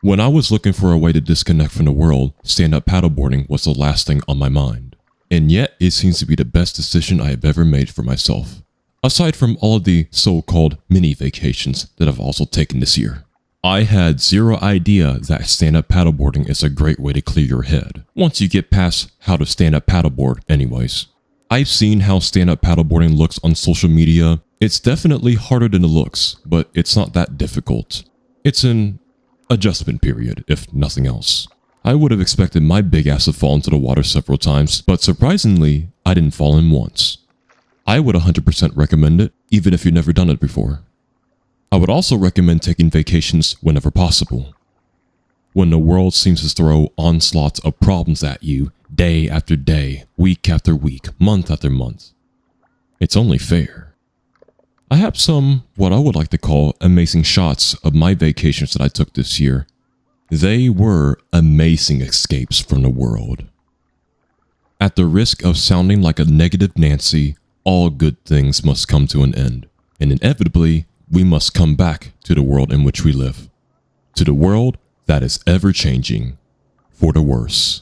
When I was looking for a way to disconnect from the world, stand-up paddleboarding was the last thing on my mind. And yet, it seems to be the best decision I have ever made for myself. Aside from all of the so-called mini vacations that I've also taken this year. I had zero idea that stand-up paddleboarding is a great way to clear your head, once you get past how to stand-up paddleboard anyways. I've seen how stand-up paddleboarding looks on social media. It's definitely harder than it looks, but it's not that difficult. It's an adjustment period, if nothing else. I would have expected my big ass to fall into the water several times, but surprisingly, I didn't fall in once. I would 100% recommend it, even if you've never done it before. I would also recommend taking vacations whenever possible. When the world seems to throw onslaughts of problems at you, day after day, week after week, month after month. It's only fair. I have some, what I would like to call, amazing shots of my vacations that I took this year. They were amazing escapes from the world. At the risk of sounding like a negative Nancy, all good things must come to an end, and inevitably, we must come back to the world in which we live. To the world that is ever-changing, for the worse.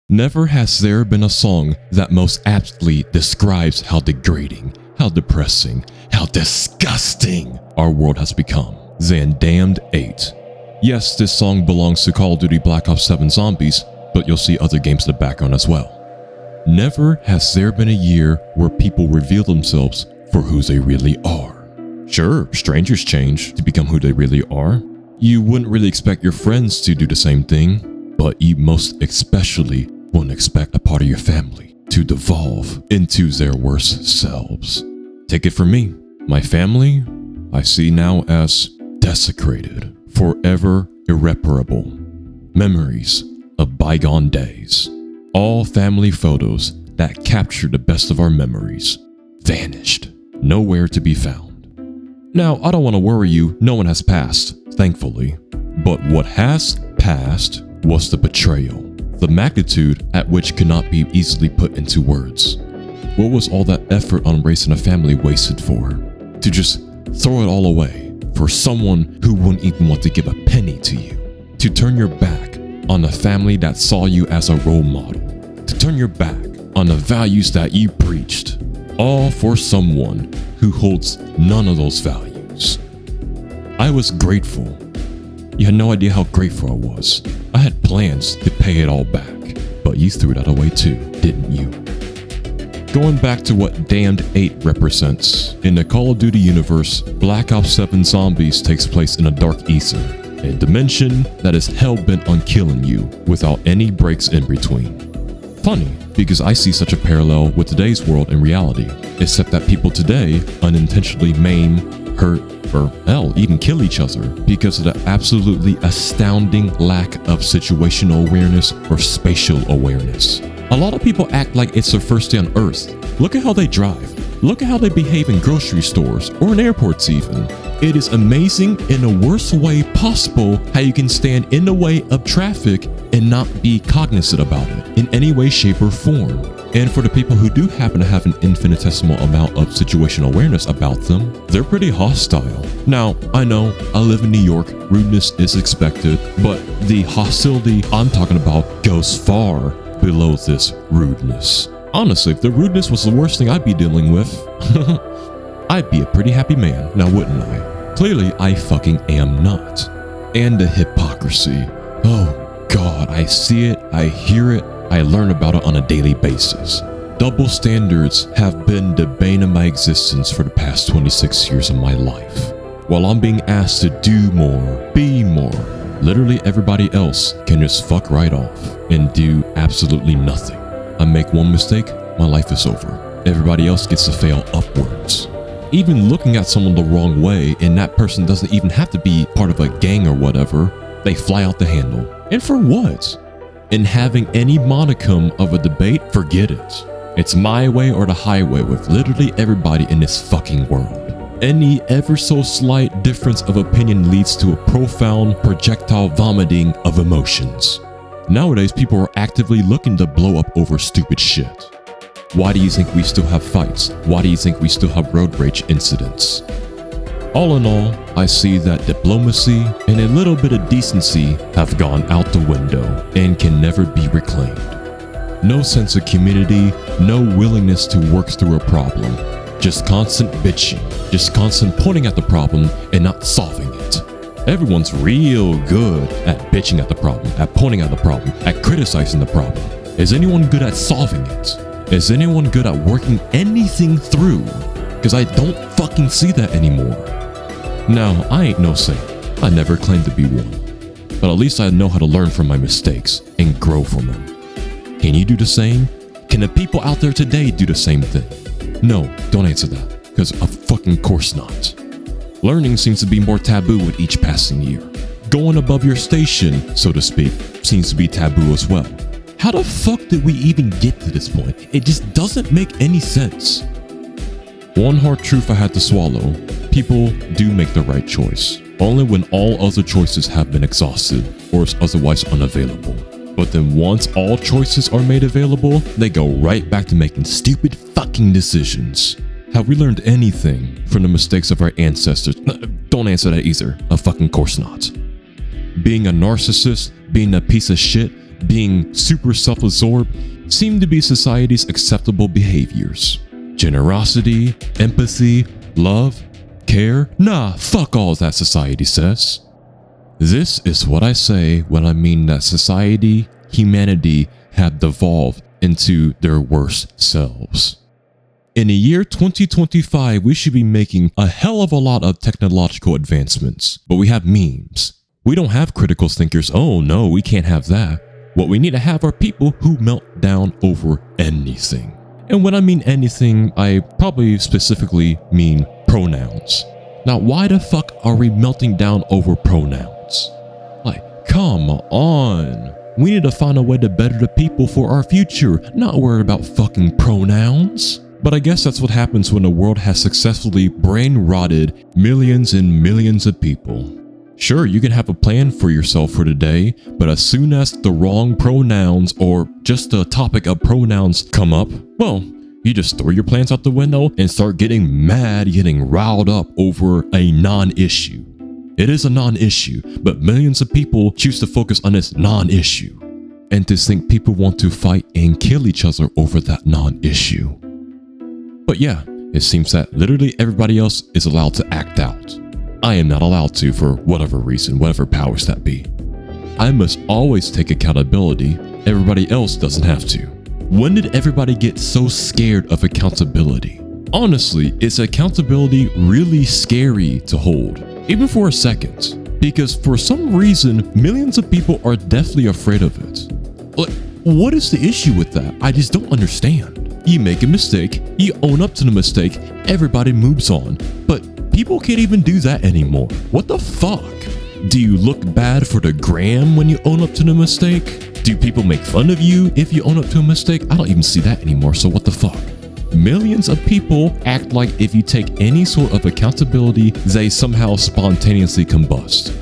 Never has there been a song that most aptly describes how degrading, how depressing, how disgusting our world has become than Damned 8. Yes, this song belongs to Call of Duty Black Ops 7 Zombies, but you'll see other games in the background as well. Never has there been a year where people reveal themselves for who they really are. Sure, strangers change to become who they really are. You wouldn't really expect your friends to do the same thing, but you most especially wouldn't expect a part of your family to devolve into their worst selves. Take it from me, my family, I see now as desecrated, forever irreparable. Memories of bygone days. All family photos that capture the best of our memories. Vanished. Nowhere to be found. Now, I don't want to worry you, no one has passed, thankfully. But what has passed was the betrayal. The magnitude at which could not be easily put into words. What was all that effort on raising a family wasted for? To just throw it all away for someone who wouldn't even want to give a penny to you. To turn your back on a family that saw you as a role model. To turn your back on the values that you preached. All for someone who holds none of those values. I was grateful. You had no idea how grateful I was. I had plans to pay it all back, but you threw that away too, didn't you? Going back to what Damned 8 represents, in the Call of Duty universe, Black Ops 7 Zombies takes place in a dark ether, a dimension that is hell-bent on killing you without any breaks in between. Funny, because I see such a parallel with today's world in reality, except that people today unintentionally maim, hurt, or hell, even kill each other because of the absolutely astounding lack of situational awareness or spatial awareness. A lot of people act like it's their first day on Earth. Look at how they drive. Look at how they behave in grocery stores or in airports even. It is amazing in the worst way possible how you can stand in the way of traffic and not be cognizant about it in any way, shape, or form. And for the people who do happen to have an infinitesimal amount of situational awareness about them, they're pretty hostile. Now, I know I live in New York, rudeness is expected, but the hostility I'm talking about goes far below this rudeness. Honestly, if the rudeness was the worst thing I'd be dealing with, I'd be a pretty happy man, now wouldn't I? Clearly, I fucking am not. And the hypocrisy. Oh God, I see it, I hear it, I learn about it on a daily basis. Double standards have been the bane of my existence for the past 26 years of my life. While I'm being asked to do more, be more, literally everybody else can just fuck right off and do absolutely nothing. I make one mistake, my life is over. Everybody else gets to fail upwards. Even looking at someone the wrong way and that person doesn't even have to be part of a gang or whatever, they fly out the handle. And for what? In having any modicum of a debate, forget it. It's my way or the highway with literally everybody in this fucking world. Any ever so slight difference of opinion leads to a profound projectile vomiting of emotions. Nowadays, people are actively looking to blow up over stupid shit. Why do you think we still have fights? Why do you think we still have road rage incidents? All in all, I see that diplomacy and a little bit of decency have gone out the window and can never be reclaimed. No sense of community, no willingness to work through a problem. Just constant bitching, just constant pointing at the problem and not solving it. Everyone's real good at bitching at the problem, at pointing at the problem, at criticizing the problem. Is anyone good at solving it? Is anyone good at working anything through? Because I don't fucking see that anymore. Now, I ain't no saint. I never claimed to be one. But at least I know how to learn from my mistakes and grow from them. Can you do the same? Can the people out there today do the same thing? No, don't answer that, because of fucking course not. Learning seems to be more taboo with each passing year. Going above your station, so to speak, seems to be taboo as well. How the fuck did we even get to this point? It just doesn't make any sense. One hard truth I had to swallow: people do make the right choice, only when all other choices have been exhausted or is otherwise unavailable. But then once all choices are made available, they go right back to making stupid fucking decisions. Have we learned anything from the mistakes of our ancestors? Don't answer that either. Of fucking course not. Being a narcissist, being a piece of shit, being super self-absorbed seem to be society's acceptable behaviors. Generosity, empathy, love, care? Nah, fuck all that society says. This is what I say when I mean that society, humanity have devolved into their worst selves. In the year 2025, we should be making a hell of a lot of technological advancements, but we have memes. We don't have critical thinkers. Oh no, we can't have that. What we need to have are people who melt down over anything. And when I mean anything, I probably specifically mean pronouns. Now, why the fuck are we melting down over pronouns? Like, come on. We need to find a way to better the people for our future, not worry about fucking pronouns. But I guess that's what happens when the world has successfully brain-rotted millions and millions of people. Sure, you can have a plan for yourself for today, but as soon as the wrong pronouns or just the topic of pronouns come up, well, you just throw your plans out the window and start getting mad, getting riled up over a non-issue. It is a non-issue, but millions of people choose to focus on this non-issue. And to think people want to fight and kill each other over that non-issue. But yeah, it seems that literally everybody else is allowed to act out. I am not allowed to for whatever reason, whatever powers that be. I must always take accountability. Everybody else doesn't have to. When did everybody get so scared of accountability? Honestly, is accountability really scary to hold, even for a second? Because for some reason, millions of people are deathly afraid of it. Like, what is the issue with that? I just don't understand. You make a mistake, you own up to the mistake, everybody moves on. But people can't even do that anymore. What the fuck? Do you look bad for the gram when you own up to the mistake? Do people make fun of you if you own up to a mistake? I don't even see that anymore, so what the fuck? Millions of people act like if you take any sort of accountability, they somehow spontaneously combust.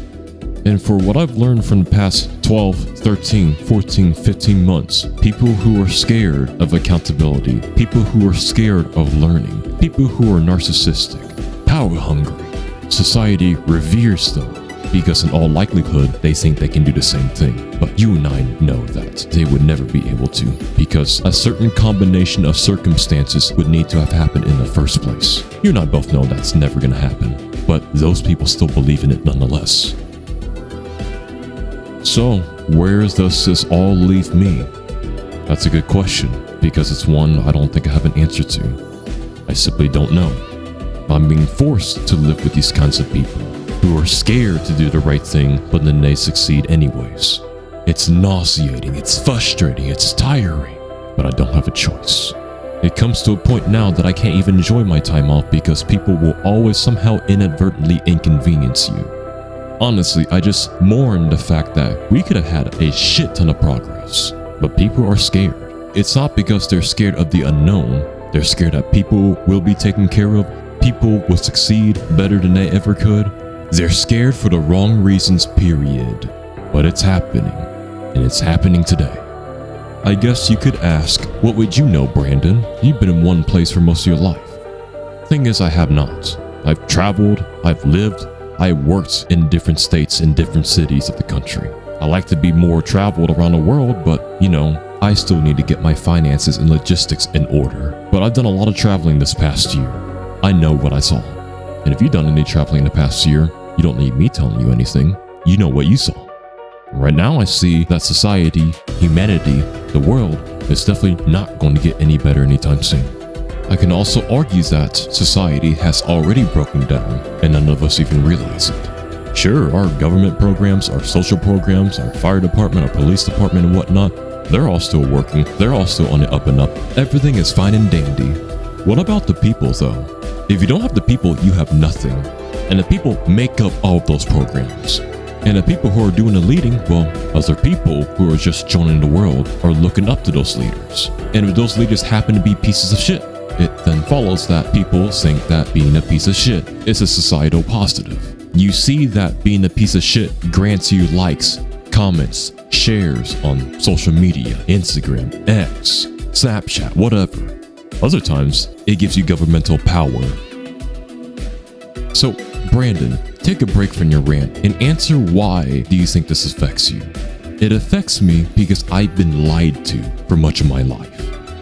And for what I've learned from the past 12, 13, 14, 15 months, people who are scared of accountability, people who are scared of learning, people who are narcissistic, power hungry, society reveres them because in all likelihood, they think they can do the same thing. But you and I know that they would never be able to because a certain combination of circumstances would need to have happened in the first place. You and I both know that's never going to happen, but those people still believe in it nonetheless. So, where does this all leave me? That's a good question, because it's one I don't think I have an answer to. I simply don't know. I'm being forced to live with these kinds of people who are scared to do the right thing, but then they succeed anyways. It's nauseating, it's frustrating, it's tiring, but I don't have a choice. It comes to a point now that I can't even enjoy my time off because people will always somehow inadvertently inconvenience you. Honestly, I just mourn the fact that we could have had a shit ton of progress, but people are scared. It's not because they're scared of the unknown. They're scared that people will be taken care of, people will succeed better than they ever could. They're scared for the wrong reasons, period. But it's happening, and it's happening today. I guess you could ask, what would you know, Brandon? You've been in one place for most of your life. Thing is, I have not. I've traveled, I've lived, I worked in different states in different cities of the country. I like to be more traveled around the world, but I still need to get my finances and logistics in order. But I've done a lot of traveling this past year. I know what I saw. And if you've done any traveling in the past year, you don't need me telling you anything. You know what you saw. Right now I see that society, humanity, the world is definitely not going to get any better anytime soon. I can also argue that society has already broken down and none of us even realize it. Sure, our government programs, our social programs, our fire department, our police department and whatnot, they're all still working. They're all still on the up and up. Everything is fine and dandy. What about the people though? If you don't have the people, you have nothing. And the people make up all of those programs. And the people who are doing the leading, well, other people who are just joining the world are looking up to those leaders. And if those leaders happen to be pieces of shit, it then follows that people think that being a piece of shit is a societal positive. You see that being a piece of shit grants you likes, comments, shares on social media, Instagram, X, Snapchat, whatever. Other times, it gives you governmental power. So, Brandon, take a break from your rant and answer why do you think this affects you? It affects me because I've been lied to for much of my life.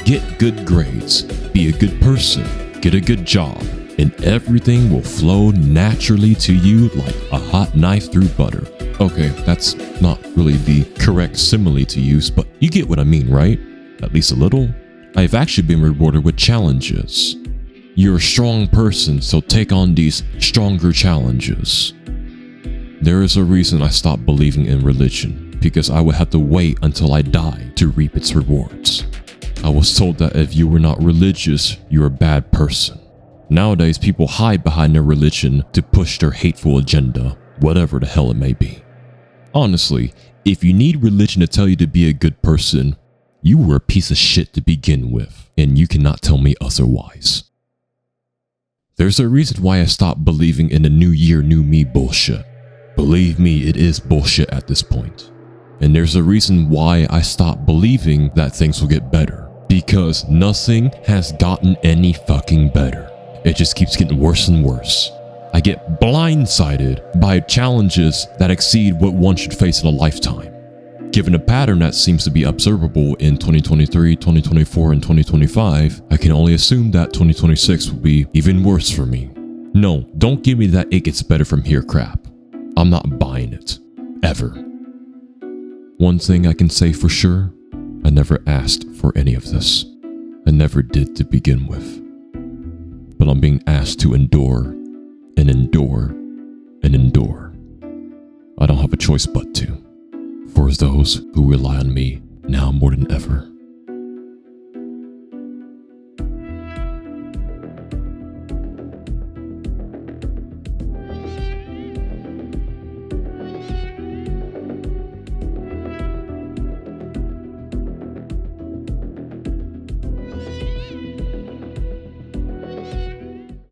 Get good grades, be a good person, get a good job, and everything will flow naturally to you like a hot knife through butter. Okay, that's not really the correct simile to use, but you get what I mean, right? At least a little. I've actually been rewarded with challenges. You're a strong person, so take on these stronger challenges. There is a reason I stopped believing in religion, because I would have to wait until I die to reap its rewards. I was told that if you were not religious, you're a bad person. Nowadays, people hide behind their religion to push their hateful agenda, whatever the hell it may be. Honestly, if you need religion to tell you to be a good person, you were a piece of shit to begin with, and you cannot tell me otherwise. There's a reason why I stopped believing in the new year, new me bullshit. Believe me, it is bullshit at this point. And there's a reason why I stopped believing that things will get better. Because nothing has gotten any fucking better. It just keeps getting worse and worse. I get blindsided by challenges that exceed what one should face in a lifetime. Given a pattern that seems to be observable in 2023, 2024, and 2025, I can only assume that 2026 will be even worse for me. No, don't give me that it gets better from here crap. I'm not buying it. Ever. One thing I can say for sure, I never asked for any of this. I never did to begin with. But I'm being asked to endure, and endure, and endure. I don't have a choice but to. For those who rely on me